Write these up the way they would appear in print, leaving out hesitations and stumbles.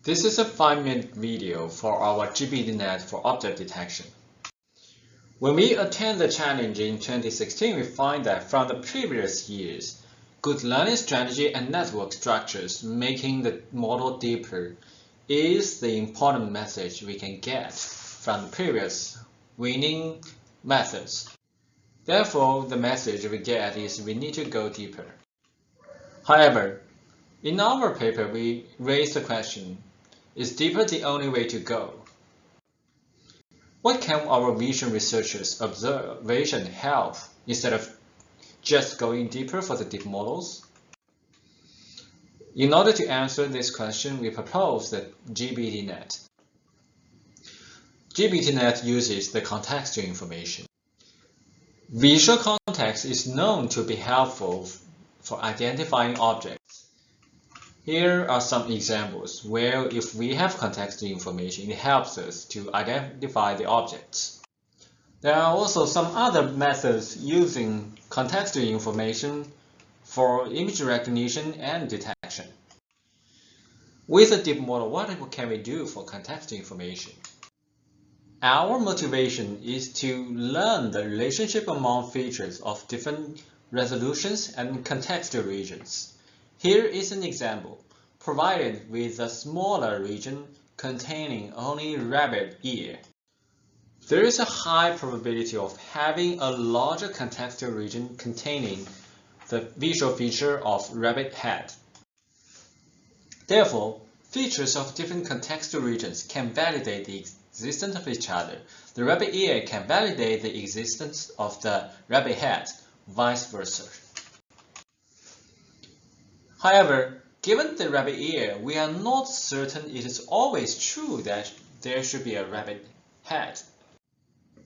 This is a 5-minute video for our GBD-Net for object detection. When we attend the challenge in 2016, we find that from the previous years, good learning strategy and network structures making the model deeper is the important message we can get from the previous winning methods. Therefore, the message we get is we need to go deeper. However, in our paper, we raised the question, is deeper the only way to go? What can our vision researchers' observation help instead of just going deeper for the deep models? In order to answer this question, we propose the GBD-Net. GBD-Net uses the contextual information. Visual context is known to be helpful for identifying objects. Here are some examples where if we have contextual information, it helps us to identify the objects. There are also some other methods using contextual information for image recognition and detection. With a deep model, what can we do for contextual information? Our motivation is to learn the relationship among features of different resolutions and contextual regions. Here is an example, provided with a smaller region containing only rabbit ear. There is a high probability of having a larger contextual region containing the visual feature of rabbit head. Therefore, features of different contextual regions can validate the existence of each other. The rabbit ear can validate the existence of the rabbit head, vice versa. However, given the rabbit ear, we are not certain it is always true that there should be a rabbit head.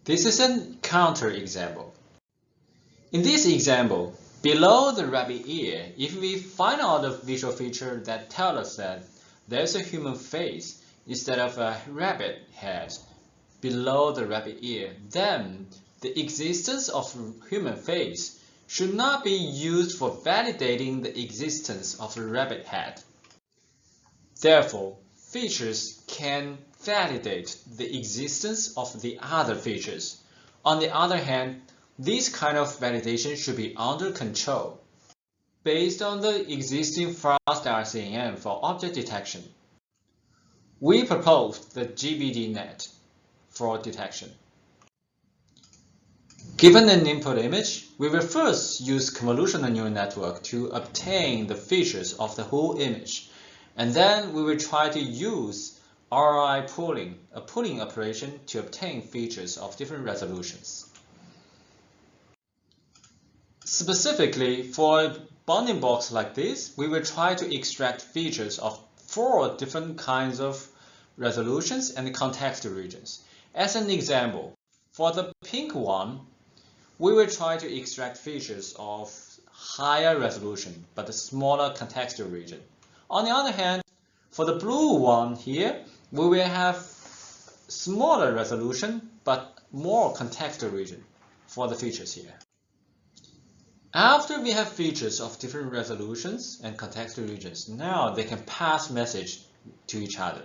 This is a counterexample. In this example, below the rabbit ear, if we find out a visual feature that tells us that there's a human face instead of a rabbit head below the rabbit ear, then the existence of human face should not be used for validating the existence of a rabbit head. Therefore, features can validate the existence of the other features. On the other hand, this kind of validation should be under control, based on the existing fast RCNN for object detection. We proposed the GBD-Net for detection. Given an input image, we will first use convolutional neural network to obtain the features of the whole image, and then we will try to use RI pooling, a pooling operation, to obtain features of different resolutions. Specifically, for a bounding box like this, we will try to extract features of 4 different kinds of resolutions and contextual regions. As an example, for the pink one, we will try to extract features of higher resolution but a smaller contextual region. On the other hand, for the blue one here, we will have smaller resolution but more contextual region for the features here. After we have features of different resolutions and contextual regions, now they can pass message to each other.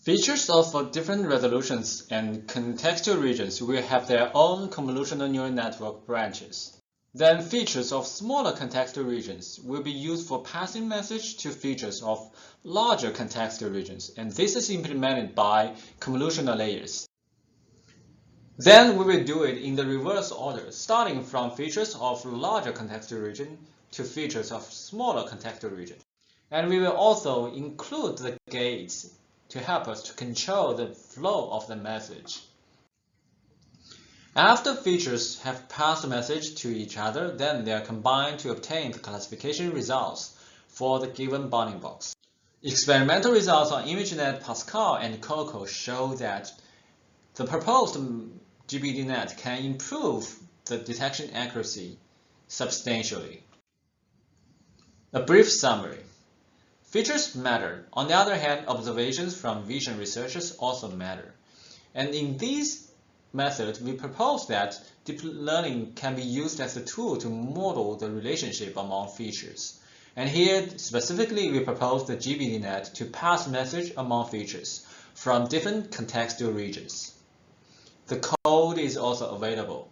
Features of different resolutions and contextual regions will have their own convolutional neural network branches. Then features of smaller contextual regions will be used for passing message to features of larger contextual regions, and this is implemented by convolutional layers. Then we will do it in the reverse order, starting from features of larger contextual region to features of smaller contextual region. And we will also include the gates to help us to control the flow of the message. After features have passed the message to each other, then they are combined to obtain the classification results for the given bounding box. Experimental results on ImageNet Pascal and Coco show that the proposed GBD-Net can improve the detection accuracy substantially. A brief summary. Features matter. On the other hand, observations from vision researchers also matter. And in this method, we propose that deep learning can be used as a tool to model the relationship among features. And here, specifically, we propose the GBD-Net to pass message among features from different contextual regions. The code is also available.